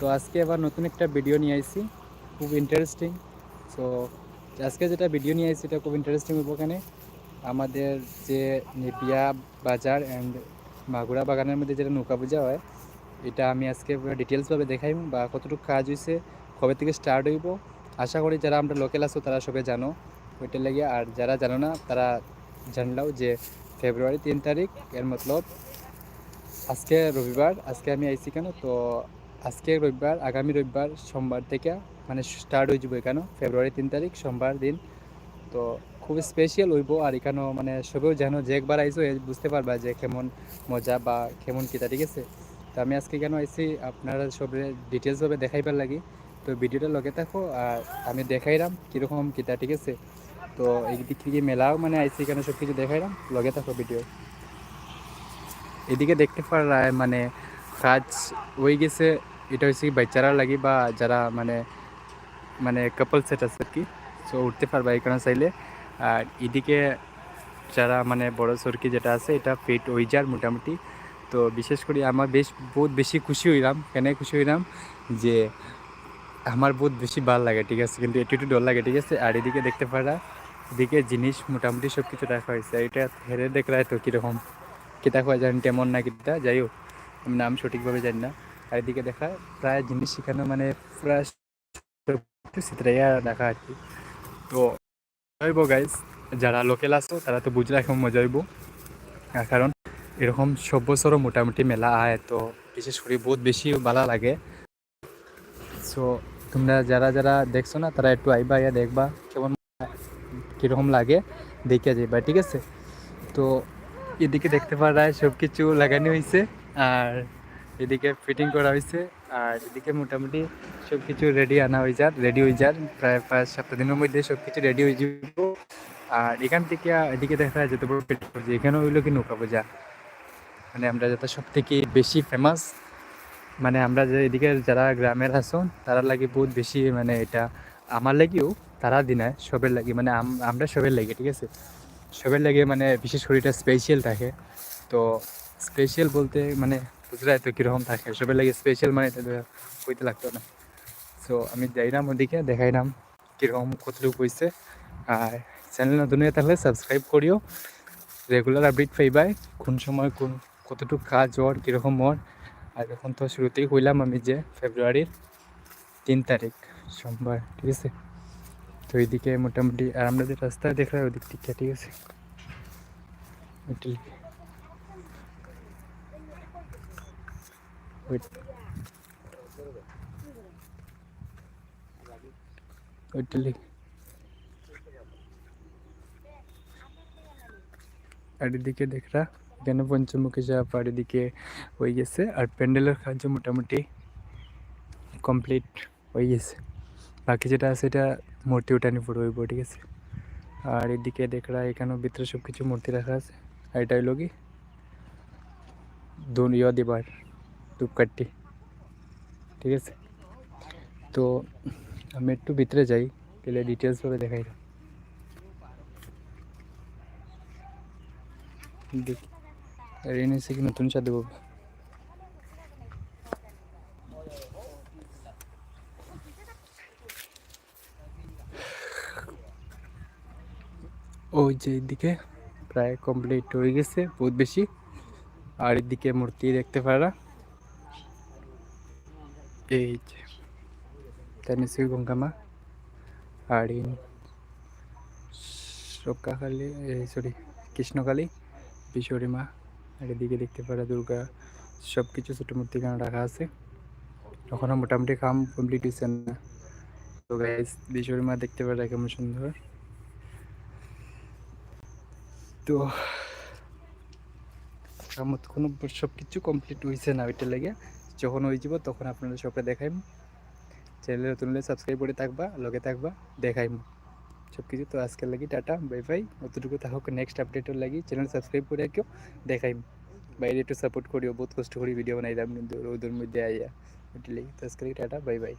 তো আজকে আবার নতুন একটা ভিডিও নিয়ে আইছি, খুব ইন্টারেস্টিং। সো আজকে যেটা ভিডিও নিয়ে আইছি এটা খুব ইন্টারেস্টিং হইব। এখানে আমাদের যে নেপিয়া বাজার অ্যান্ড মাগুরা বাগানের মধ্যে যেটা নৌকা পূজা হয়, এটা আমি আজকে পুরো ডিটেলসভাবে দেখাইব বা কতটুকু কাজ হয়েছে, কবে থেকে স্টার্ট হইব। আশা করি যারা আমরা লোকাল আছো তারা সবাই জানো ওইটার লাগে, আর যারা জানো না তারা জানলাও যে ফেব্রুয়ারি 3 তারিখ, এর মতলব আজকে রবিবার। আজকে আমি আইছি কেন, তো আজকে রবিবার, আগামী রবিবার সোমবার থেকে মানে স্টার্ট হয়ে যাবো এখানে ফেব্রুয়ারি 3 তারিখ সোমবার দিন। তো খুব স্পেশাল হইব, আর এখানেও মানে সবেও জানো যে একবার আইসো বুঝতে পারবা যে কেমন মজা বা কেমন কিতা, ঠিক আছে। তো আমি আজকে কেন আইসি আপনারা সবে ডিটেলসভাবে দেখাইবার লাগি। তো ভিডিওটা লগে থাকো আর আমি দেখাইলাম কীরকম কিতা, ঠিক আছে। তো এই দিক থেকে মেলাও মানে আইসি এখানে সব কিছু দেখাইলাম, লগে থাকো ভিডিও। এদিকে দেখতে পারা মানে কাজ হয়ে গেছে। এটা হচ্ছে বাচ্চারা লাগি বা যারা মানে মানে কাপল সেট আছে আর কি, সো উঠতে পারবা এখানে চাইলে। আর এদিকে যারা মানে বড় সরকি যেটা আছে এটা ফিট হয়ে যার মোটামুটি। তো বিশেষ করে আমার বহুত বেশি খুশি হইলাম। কেন খুশি হইলাম যে আমার বহুত বেশি ভালো লাগে, ঠিক আছে, কিন্তু একটু ডর লাগে, ঠিক আছে। আর এদিকে দেখতে পারা এদিকে জিনিস মোটামুটি সব কিছু রাখা হয়েছে। এটা হেরে দেখরা তো কীরকম কিতা খোয়া জানি তেমন না কিতা, যাই হোক আমি নাম সঠিকভাবে জানি না। আর এদিকে দেখা প্রায় জিনিস সেখানে মানে পুরা চিত্রাইয়া দেখা আর কি। তো হইব গাইজ, যারা লোকাল আছো তারা তো বুঝলে এখন মজা হইব, কারণ এরকম সব বছরও মোটামুটি মেলা আয়, তো বিশেষ করে বহুত বেশি ভালো লাগে। সো তোমরা যারা যারা দেখছো না তারা একটু আইবা, ইয়া দেখবা কেমন কীরকম লাগে, দেখে যাইবা, ঠিক আছে। তো এদিকে দেখতে পারা সব কিছু লাগানো হয়েছে, আর এদিকে ফিটিং করা হয়েছে, আর এদিকে মোটামুটি সব কিছু রেডি হয়ে যার প্রায় 5-7 দিনের মধ্যে সব কিছু রেডি হয়ে যাব। আর এখান থেকে এদিকে দেখা যায় যত বড় পেট করছে এখানে হইলো কি নৌকা পূজা, মানে আমরা যাতে সব থেকে বেশি ফেমাস, মানে আমরা যে এদিকে যারা গ্রামের আসুন তারা লাগে বহুত বেশি, মানে এটা আমার লাগিও তারা দিনায় সবের লাগে, মানে আমরা সবের লাগে, ঠিক আছে, সবের লাগে, মানে বিশেষ করে এটা স্পেশাল থাকে। তো স্পেশাল বলতে মানে বুঝলাই তো কীরকম থাকে, সবের লাগে স্পেশাল, মানে এটা হইতে লাগতো না। সো আমি যাইলাম ওদিকে দেখাইলাম কীরকম কতটুকু হয়েছে। আর চ্যানেল নতুন হয়ে থাকলে সাবস্ক্রাইব করিও, রেগুলার আপডেট পাইবাই কোন সময় কোন কতটুকু কাজ ওর কীরকম ওর। আর এখন তো শুরুতেই হইলাম আমি যে ফেব্রুয়ারির 3 তারিখ সোমবার, ঠিক আছে। তো এইদিকে মোটামুটি আর আমরা যে রাস্তায় দেখলাম ওদিক থেকে, ঠিক আছে, আর এদিকে দেখরা এখানে পঞ্চমুখী যা পাহাড় এদিকে হয়ে গেছে, আর প্যান্ডেলের কাজ মোটামুটি কমপ্লিট হয়ে গেছে। বাকি যেটা আছে এটা মূর্তি উঠানি পুরো হইব, ঠিক আছে। আর এদিকে দেখরা এখানেও ভিতরে সব কিছু মূর্তি রাখা আছে। আর এটা হইল কি দুনিয়া দিবার ধূপকাঠি, ঠিক আছে। তো আমি একটু ভিতরে যাই, গেলে ডিটেলসভাবে দেখাই দেখি। আর এনে কি নতুন সাথে বাবু ওই যে এদিকে প্রায় কমপ্লিট হয়ে গেছে বহুত বেশি। আর এদিকে মূর্তি দেখতে পারা, এই যে তানিশ্রী গঙ্গামা, আর সকাকালী, সরি কৃষ্ণকালী, বিশ্বরী মা। আর এদিকে দেখতে পারা দুর্গা, সব কিছু ছোটো মূর্তি এখানে রাখা আছে। এখনও মোটামুটি কাম কমপ্লিট হয়েছে না। তো গাইস বিশ্বরী মা দেখতে পারা কেমন সুন্দর। তো কোনো সব কিছু কমপ্লিট হয়েছে না, ওইটা লেগে যখন হয়ে যাব তখন আপনারা সবটা দেখাইম। চ্যানেলে নতুন হলে সাবস্ক্রাইব করে থাকবা, লগে থাকবা, দেখাইম সব কিছু। তো আজকের লাগি টাটা বাই বাই, অতটুকু থাকুক, নেক্সট আপডেটের লাগি চ্যানেল সাবস্ক্রাইব করে রাখিও, দেখাইম। বাইরে একটু সাপোর্ট করিও, বহুত কষ্ট করি ভিডিও বানাইলাম কিন্তু রোদের মধ্যে আইয়া, ওইটা লাগি। তো আজকের টাটা বাই বাই।